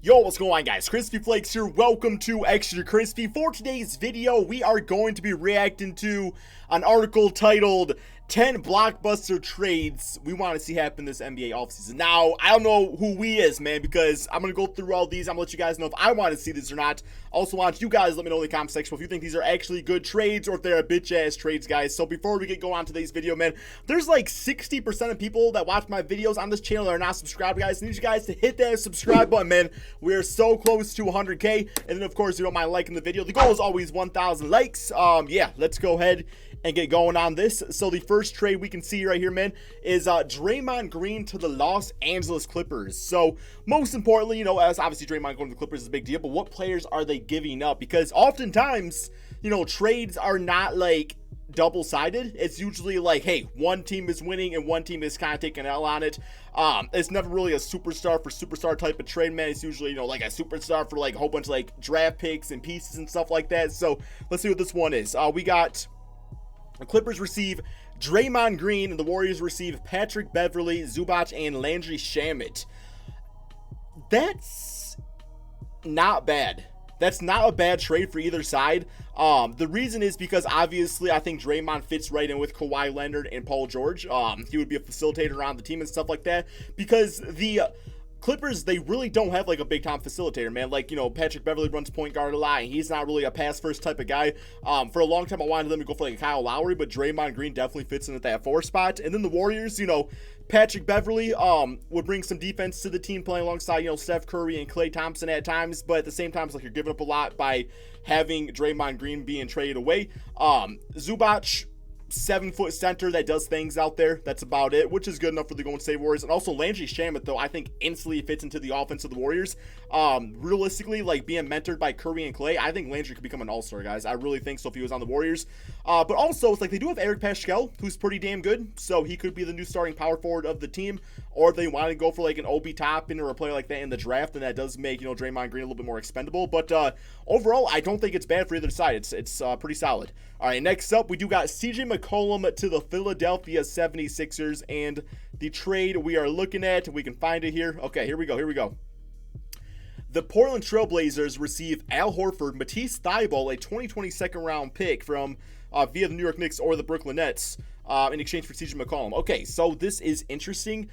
Yo, what's going on, guys? Crispy Flakes here. Welcome to Extra Crispy. For today's video, we are going to be reacting to an article titled 10 Blockbuster Trades We Want to See Happen this NBA offseason. Now, I don't know who we is, man, because I'm going to go through all these. I'm going to let you guys know if I want to see this or not. Also want you guys let me know in the comment section if you think these are actually good trades or if they're bitch-ass trades, guys. So before we get going on today's video, man, there's like 60% of people that watch my videos on this channel that are not subscribed, guys. I need you guys to hit that subscribe button, man. We are so close to 100K. And then, of course, you don't mind liking the video. The goal is always 1,000 likes. Yeah, let's go ahead and get going on this. So the first trade we can see right here, man, is Draymond Green to the Los Angeles Clippers. So most importantly, you know, as obviously Draymond going to the Clippers is a big deal, but what players are they giving up? Because oftentimes, you know, trades are not like double-sided. It's usually like, hey, one team is winning and one team is kind of taking an L on it. It's never really a superstar for superstar type of trade, man. It's usually, you know, like a superstar for like a whole bunch of like draft picks and pieces and stuff like that. So let's see what this one is. We got the Clippers receive Draymond Green and the Warriors receive Patrick Beverley, Zubac, and Landry Shamet. That's not bad. That's not a bad trade for either side. The reason is because obviously I think Draymond fits right in with Kawhi Leonard and Paul George. He would be a facilitator around the team and stuff like that, because the Clippers, they really don't have like a big time facilitator, man. Like, you know, Patrick Beverley runs point guard a lot, and he's not really a pass first type of guy. For a long time, I wanted them to go for like a Kyle Lowry, but Draymond Green definitely fits in at that 4 spot. And then the Warriors, you know, Patrick Beverley would bring some defense to the team, playing alongside, you know, Steph Curry and Klay Thompson at times, but at the same time, it's like you're giving up a lot by having Draymond Green being traded away. Zubac, 7-foot center that does things out there. That's about it, which is good enough for the Golden State Warriors. And also Landry Shamet, though, I think instantly fits into the offense of the Warriors. Realistically, like being mentored by Curry and Klay, I think Landry could become an all-star, guys. I really think so if he was on the Warriors. But also, it's like they do have Eric Paschall, who's pretty damn good, so he could be the new starting power forward of the team. Or if they want to go for like an Obi Toppin or a player like that in the draft, then that does make, you know, Draymond Green a little bit more expendable. But overall, I don't think it's bad for either side. It's pretty solid. All right, next up, we do got CJ McCollum to the Philadelphia 76ers, and the trade we are looking at, we can find it here. Okay, here we go. The Portland Trail Blazers receive Al Horford, Matisse Thybulle, a 2020 second-round pick from via the New York Knicks or the Brooklyn Nets in exchange for CJ McCollum. Okay, so this is interesting.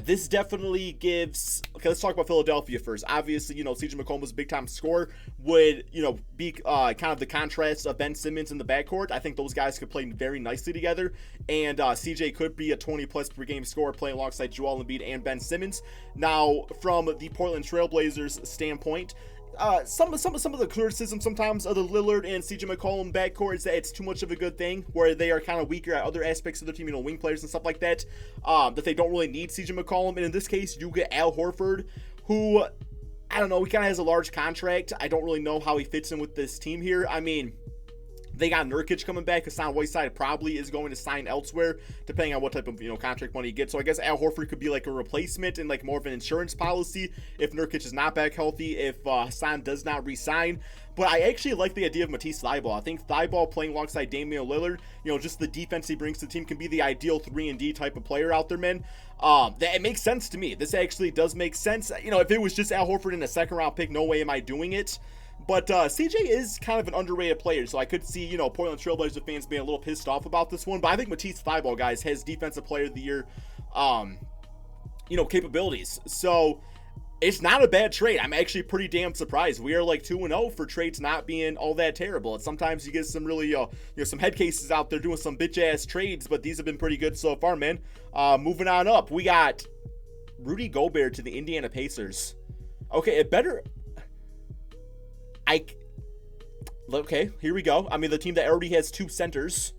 This definitely gives... Okay, let's talk about Philadelphia first. Obviously, you know, CJ McCollum was a big-time scorer. Would, you know, be kind of the contrast of Ben Simmons in the backcourt. I think those guys could play very nicely together. And CJ could be a 20-plus per game scorer playing alongside Joel Embiid and Ben Simmons. Now, from the Portland Trail Blazers standpoint, some of the criticism sometimes of the Lillard and CJ McCollum backcourt is that it's too much of a good thing, where they are kind of weaker at other aspects of their team, you know, wing players and stuff like that, that they don't really need CJ McCollum. And in this case, you get Al Horford, who, I don't know, he kind of has a large contract. I don't really know how he fits in with this team here. I mean, they got Nurkic coming back. Hassan Whiteside probably is going to sign elsewhere, depending on what type of, you know, contract money he gets. So I guess Al Horford could be like a replacement and like more of an insurance policy if Nurkic is not back healthy, if Hassan does not re-sign. But I actually like the idea of Matisse Thybulle. I think Thybulle playing alongside Damian Lillard, you know, just the defense he brings to the team, can be the ideal 3-and-D type of player out there, man. It makes sense to me. This actually does make sense. You know, if it was just Al Horford in a second-round pick, no way am I doing it. But CJ is kind of an underrated player, so I could see, you know, Portland Trailblazer fans being a little pissed off about this one. But I think Matisse Thybulle, guys, has Defensive Player of the Year, you know, capabilities. So it's not a bad trade. I'm actually pretty damn surprised. We are like 2-0 for trades not being all that terrible. And sometimes you get some really, you know, some head cases out there doing some bitch-ass trades, but these have been pretty good so far, man. Moving on up, we got Rudy Gobert to the Indiana Pacers. Okay, it better... Okay, here we go. I mean, the team that already has 2 centers,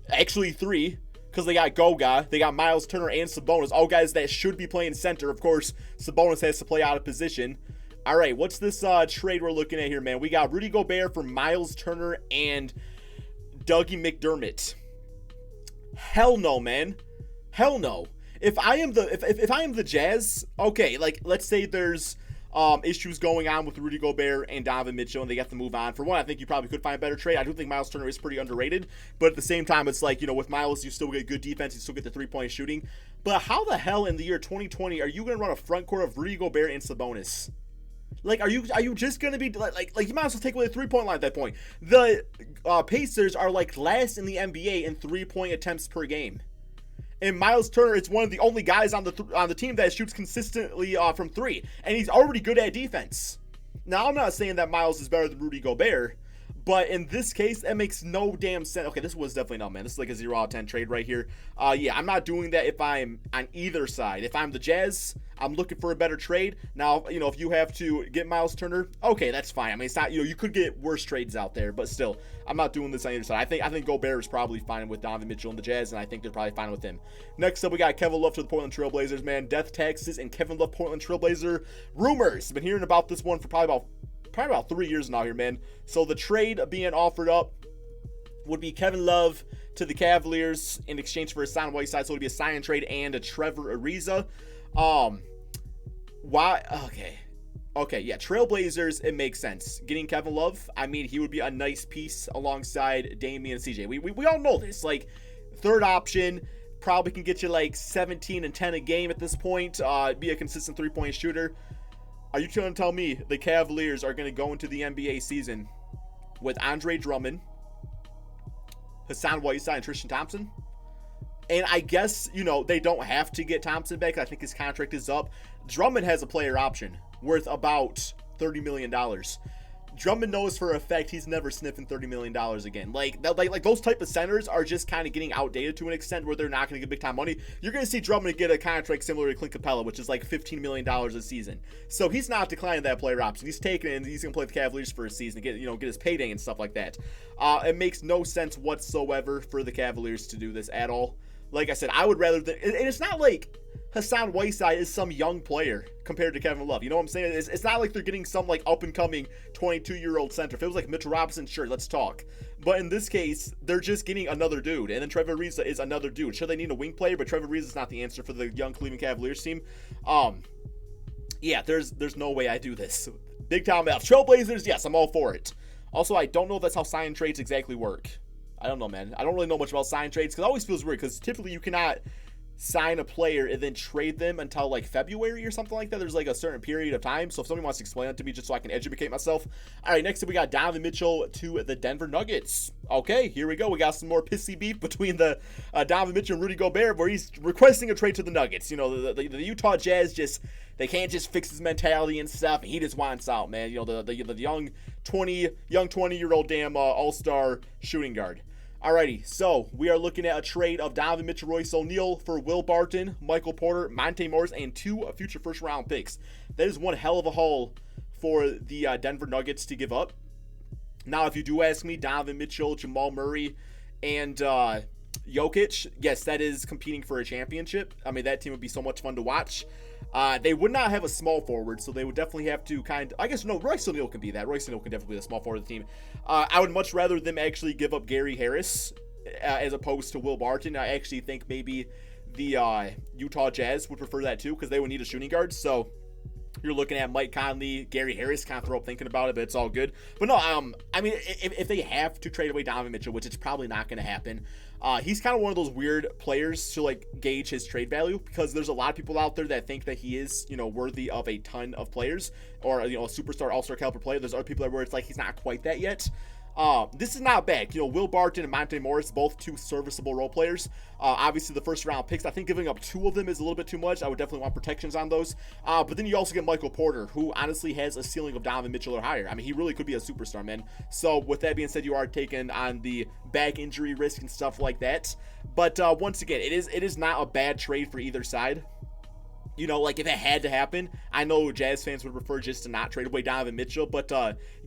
actually 3, because they got Goga, they got Miles Turner and Sabonis, all guys that should be playing center. Of course, Sabonis has to play out of position. All right, what's this trade we're looking at here, man? We got Rudy Gobert for Miles Turner and Dougie McDermott. Hell no, man. Hell no. If I am the Jazz, okay, like let's say there's issues going on with Rudy Gobert and Donovan Mitchell, and they have to move on. For one, I think you probably could find a better trade. I do think Miles Turner is pretty underrated, but at the same time, it's like, you know, with Miles, you still get good defense, you still get the three-point shooting. But how the hell in the year 2020 are you going to run a front court of Rudy Gobert and Sabonis? Like, are you just gonna be like you might as well take away the 3-point line at that point. The Pacers are like last in the NBA in 3-point attempts per game. And Miles Turner is one of the only guys on the team that shoots consistently from 3, and he's already good at defense. Now, I'm not saying that Miles is better than Rudy Gobert, but in this case, that makes no damn sense. Okay, this was definitely not, man. This is like a 0 out of 10 trade right here. Yeah, I'm not doing that if I'm on either side. If I'm the Jazz, I'm looking for a better trade. Now, if you have to get Miles Turner, okay, that's fine. I mean, it's not, you could get worse trades out there, but still, I'm not doing this on either side. I think Gobert is probably fine with Donovan Mitchell and the Jazz, and I think they're probably fine with him. Next up, we got Kevin Love to the Portland Trailblazers, man. Death taxes and Kevin Love Portland Trailblazer rumors. I've been hearing about this one for probably about 3 years now here, man. So the trade being offered up would be Kevin Love to the Cavaliers in exchange for a Hassan Whiteside. So it would be a sign and trade and a Trevor Ariza. Why? Okay, yeah, Trailblazers, it makes sense. Getting Kevin Love, I mean, he would be a nice piece alongside Damian and CJ. We all know this. Like, third option, probably can get you like 17 and 10 a game at this point. Be a consistent 3-point shooter. Are you trying to tell me the Cavaliers are going to go into the NBA season with Andre Drummond, Hassan Whiteside, and Tristan Thompson? And I guess, they don't have to get Thompson back. I think his contract is up. Drummond has a player option worth about $30 million. Drummond knows for a fact he's never sniffing $30 million again. Like those type of centers are just kind of getting outdated to an extent where they're not going to get big time money. You're going to see Drummond get a contract similar to Clint Capella, which is like $15 million a season. So he's not declining that player option. He's taking it and he's going to play the Cavaliers for a season to get his payday and stuff like that. It makes no sense whatsoever for the Cavaliers to do this at all. Like I said, I would rather, and it's not like Hassan Whiteside is some young player compared to Kevin Love. You know what I'm saying? It's not like they're getting some like up-and-coming 22-year-old center. If it was like Mitchell Robinson, sure, let's talk. But in this case, they're just getting another dude. And then Trevor Ariza is another dude. Sure, they need a wing player, but Trevor Ariza is not the answer for the young Cleveland Cavaliers team. Yeah, there's no way I do this. Big time F. Trailblazers, yes, I'm all for it. Also, I don't know if that's how sign trades exactly work. I don't know, man. I don't really know much about sign trades because it always feels weird because typically you cannot sign a player and then trade them until like February or something like that. There's like a certain period of time. So if somebody wants to explain that to me just so I can educate myself. All right, next up we got Donovan Mitchell to the Denver Nuggets. Okay, here we go. We got some more pissy beef between the Donovan Mitchell and Rudy Gobert where he's requesting a trade to the Nuggets. The Utah Jazz they can't just fix his mentality and stuff. He just wants out, man. The young 20-year-old damn all-star shooting guard. Alrighty, so we are looking at a trade of Donovan Mitchell, Royce O'Neal for Will Barton, Michael Porter, Monte Morris, and 2 future first-round picks. That is one hell of a haul for the Denver Nuggets to give up. Now, if you do ask me, Donovan Mitchell, Jamal Murray, and Jokic, yes, that is competing for a championship. I mean, that team would be so much fun to watch. They would not have a small forward, so they would definitely have to Royce O'Neal can be that. Royce O'Neal can definitely be the small forward of the team. I would much rather them actually give up Gary Harris as opposed to Will Barton. I actually think maybe the Utah Jazz would prefer that too because they would need a shooting guard. So you're looking at Mike Conley, Gary Harris, kind of throw up thinking about it, but it's all good. But no, I mean, if they have to trade away Donovan Mitchell, which it's probably not going to happen, he's kind of one of those weird players to like gauge his trade value because there's a lot of people out there that think that he is, worthy of a ton of players or, a superstar, all-star caliber player. There's other people where it's like he's not quite that yet. This is not bad. Will Barton and Monte Morris, both 2 serviceable role players. Obviously, the first-round picks, I think giving up 2 of them is a little bit too much. I would definitely want protections on those. But then you also get Michael Porter, who honestly has a ceiling of Donovan Mitchell or higher. I mean, he really could be a superstar, man. So with that being said, you are taking on the back injury risk and stuff like that. But once again, it is not a bad trade for either side. Like if it had to happen, I know Jazz fans would prefer just to not trade away Donovan Mitchell, but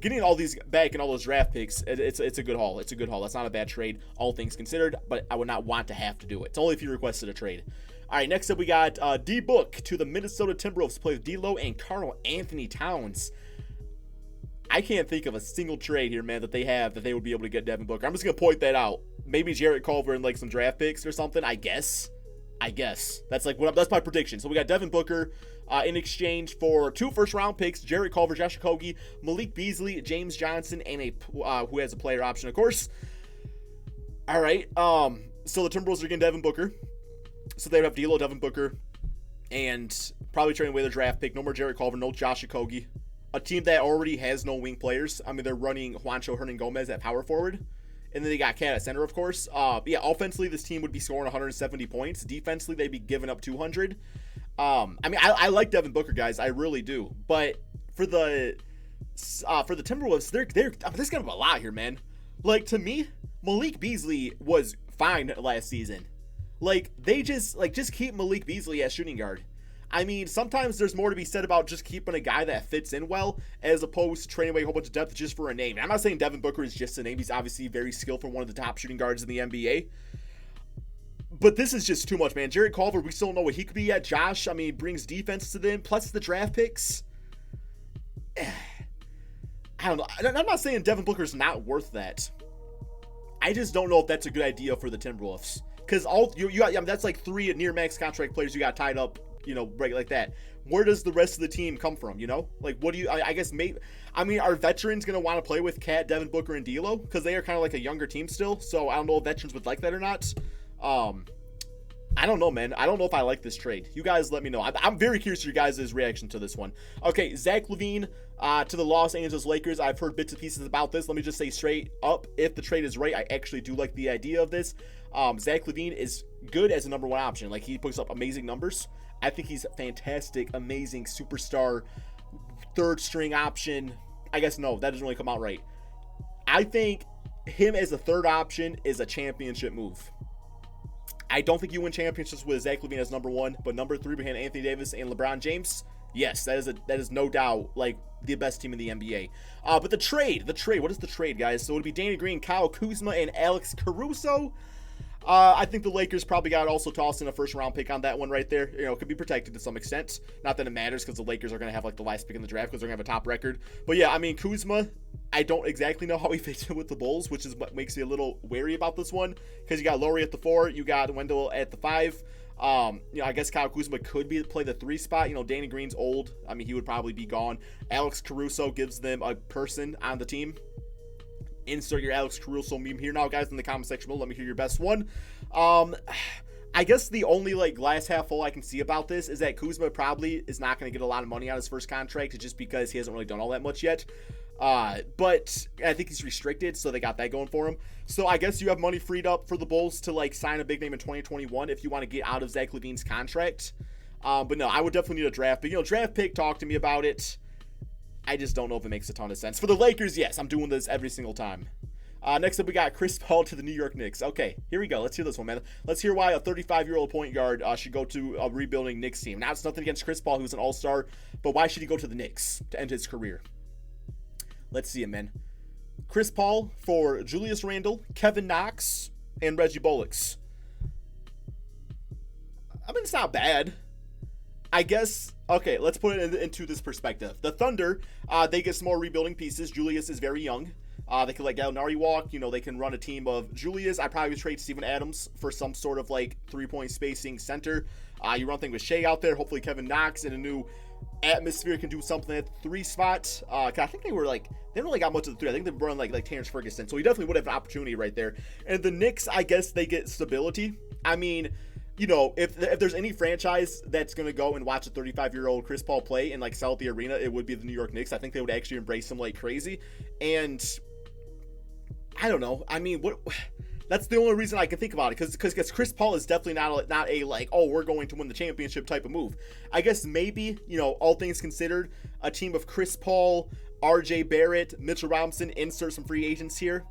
getting all these back and all those draft picks, it's a good haul. It's a good haul. That's not a bad trade, all things considered, but I would not want to have to do it. It's only if you requested a trade. All right, next up we got D-Book to the Minnesota Timberwolves to play with D'Lo and Karl Anthony Towns. I can't think of a single trade here, man, that they would be able to get Devin Booker. I'm just going to point that out. Maybe Jarrett Culver and like some draft picks or something, I guess. That's my prediction. So we got Devin Booker in exchange for 2 first-round picks, Jarrett Culver, Josh Okogie, Malik Beasley, James Johnson, and who has a player option, of course. All right. So the Timberwolves are getting Devin Booker. So they would have D'Lo, Devin Booker, and probably trading away their draft pick. No more Jarrett Culver, no Josh Okogie. a team that already has no wing players. I mean, they're running Juancho Hernan-Gomez at power forward. And then they got Cat at center, of course. Yeah, offensively, this team would be scoring 170 points. Defensively, they'd be giving up 200. I mean, I like Devin Booker, guys. I really do. But for the Timberwolves, there's gonna be a lot here, man. Like, to me, Malik Beasley was fine last season. Like, they just keep Malik Beasley as shooting guard. I mean, sometimes there's more to be said about just keeping a guy that fits in well, as opposed to trading away a whole bunch of depth just for a name. I'm not saying Devin Booker is just a name. He's obviously very skillful, one of the top shooting guards in the NBA. But this is just too much, man. Jarrett Culver, we still don't know what he could be yet. Josh, I mean, brings defense to them, plus the draft picks. I don't know. I'm not saying Devin Booker's not worth that. I just don't know if that's a good idea for the Timberwolves. Because that's like 3 near max contract players you got tied up, right like that. Where does the rest of the team come from, Like, what do you, I guess, maybe, I mean, are veterans going to want to play with Cat, Devin Booker, and D'Lo? Because they are kind of like a younger team still, so I don't know if veterans would like that or not. I don't know, man. I don't know if I like this trade. You guys let me know. I'm very curious to your guys' reaction to this one. Okay, Zach LaVine to the Los Angeles Lakers. I've heard bits and pieces about this. Let me just say straight up, if the trade is right, I actually do like the idea of this. Zach LaVine is good as a number 1 option. Like, he puts up amazing numbers. I think he's fantastic, amazing, superstar, 3rd string option. I guess no, that doesn't really come out right. I think him as a 3rd option is a championship move. I don't think you win championships with Zach LaVine as number 1, but number 3 behind Anthony Davis and LeBron James, yes, that is no doubt like the best team in the NBA. But the trade, what is the trade, guys? So it would be Danny Green, Kyle Kuzma, and Alex Caruso. I think the Lakers probably got also tossed in a 1st round pick on that one right there. Could be protected to some extent. Not that it matters, because the Lakers are going to have like the last pick in the draft because they're going to have a top record. But yeah, I mean, Kuzma, I don't exactly know how he fits in with the Bulls, which is what makes me a little wary about this one, because you got Laurie at the 4, you got Wendell at the 5. I guess Kyle Kuzma could play the 3 spot. Danny Green's old. I mean, he would probably be gone. Alex Caruso gives them a person on the team. Insert your Alex Caruso meme here now, guys, in the comment section below. Let me hear your best one. I guess the only glass half full I can see about this is that Kuzma probably is not going to get a lot of money on his first contract, just because he hasn't really done all that much yet. But I think he's restricted, so they got that going for him. So I guess you have money freed up for the Bulls to sign a big name in 2021 if you want to get out of Zach LaVine's contract. But no, I would definitely need a draft pick. Draft pick, talk to me about it. I just don't know if it makes a ton of sense. For the Lakers, yes, I'm doing this every single time. Next up, we got Chris Paul to the New York Knicks. Okay, here we go. Let's hear this one, man. Let's hear why a 35-year-old point guard should go to a rebuilding Knicks team. Now, it's nothing against Chris Paul, who's an all-star, but why should he go to the Knicks to end his career? Let's see it, man. Chris Paul for Julius Randle, Kevin Knox, and Reggie Bullocks. I mean, it's not bad. I guess, okay, let's put it into this perspective. The Thunder, they get some more rebuilding pieces. Julius is very young. They can let Gallinari walk. They can run a team of Julius. I probably would trade Steven Adams for some sort of 3-point spacing center. You run thing with Shea out there. Hopefully Kevin Knox in a new atmosphere can do something at the 3 spot. I think they were they didn't really got much of the 3. I think they run like Terrence Ferguson. So he definitely would have an opportunity right there. And the Knicks, I guess they get stability. I mean, if there's any franchise that's going to go and watch a 35-year-old Chris Paul play and sell at the arena, it would be the New York Knicks. I think they would actually embrace him like crazy. And I don't know. I mean, that's the only reason I can think about it, because Chris Paul is definitely not a oh, we're going to win the championship type of move. I guess maybe, all things considered, a team of Chris Paul, RJ Barrett, Mitchell Robinson, insert some free agents here,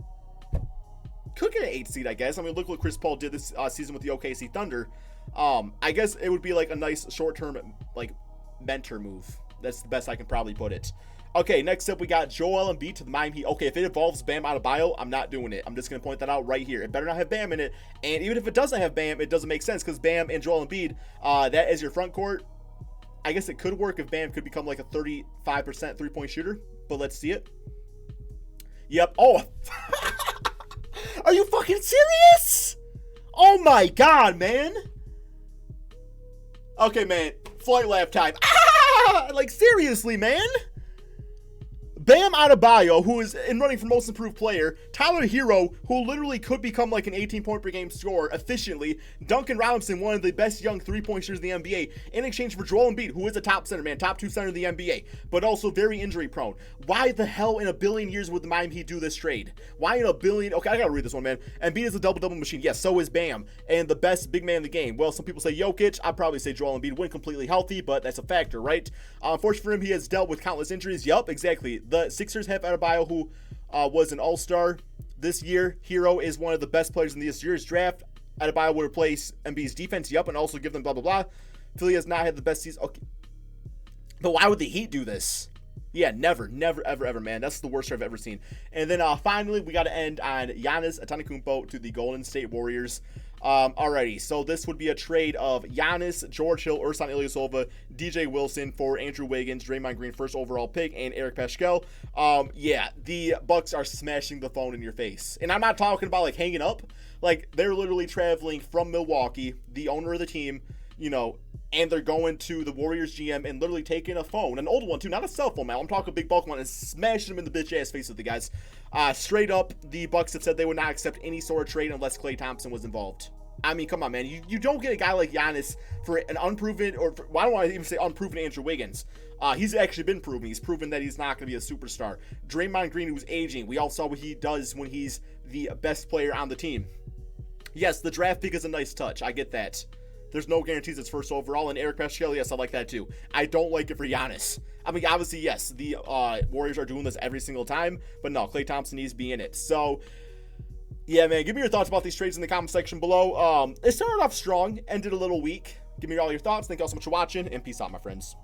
could get an 8 seed, I guess. I mean, look what Chris Paul did this season with the OKC Thunder. I guess it would be a nice short-term mentor move. That's the best I can probably put it. Okay, next up we got Joel Embiid to the Miami Heat. Okay, if it involves Bam Adebayo, I'm not doing it. I'm just going to point that out right here. It better not have Bam in it. And even if it doesn't have Bam, it doesn't make sense, because Bam and Joel Embiid, that is your front court. I guess it could work if Bam could become a 35% 3-point shooter, but let's see it. Yep. Oh, are you fucking serious? Oh my god, man. Okay, man. Flight lap time. Ah! Seriously, man. Bam Adebayo, who is in running for most improved player, Tyler Hero, who literally could become like an 18-point per game scorer efficiently, Duncan Robinson, one of the best young three-point shooters in the NBA, in exchange for Joel Embiid, who is a top center, man, top 2 center in the NBA, but also very injury prone. Why the hell in a billion years would the Miami Heat do this trade? Why in a billion? Okay, I gotta read this one, man. Embiid is a double-double machine. Yes, so is Bam, and the best big man in the game. Well, some people say Jokic. I'd probably say Joel Embiid when completely healthy, but that's a factor, right? Unfortunately for him, he has dealt with countless injuries. Yup, exactly. The Sixers have Adebayo, who was an all-star this year. Hero is one of the best players in this year's draft. Adebayo would replace Embiid's defense, yup, and also give them blah, blah, blah. Philly has not had the best season. Okay. But why would the Heat do this? Yeah, never, ever, ever, man. That's the worst trade I've ever seen. And then finally, we got to end on Giannis Antetokounmpo to the Golden State Warriors. Alrighty, so this would be a trade of Giannis, George Hill, Ersan Ilyasova, DJ Wilson for Andrew Wiggins, Draymond Green, first overall pick, and Eric Paschal. Yeah, the Bucks are smashing the phone in your face. And I'm not talking about, like, hanging up. Like, they're literally traveling from Milwaukee, the owner of the team, you know, and they're going to the Warriors GM and literally taking a phone, an old one too, not a cell phone, man. I'm talking a big bulk one, and smashing them in the bitch ass face of the guys. Straight up, the Bucks have said they would not accept any sort of trade unless Klay Thompson was involved. I mean, come on, man. You don't get a guy like Giannis for an unproven, or for, well, I don't want to even say unproven Andrew Wiggins. He's actually been proven. He's proven that he's not going to be a superstar. Draymond Green, who's aging. We all saw what he does when he's the best player on the team. Yes, the draft pick is a nice touch. I get that. There's no guarantees it's first overall. And Eric Paschal, yes, I like that too. I don't like it for Giannis. I mean, obviously, yes, the Warriors are doing this every single time. But no, Klay Thompson needs to be in it. So, yeah, man, give me your thoughts about these trades in the comment section below. It started off strong, ended a little weak. Give me all your thoughts. Thank you all so much for watching, and peace out, my friends.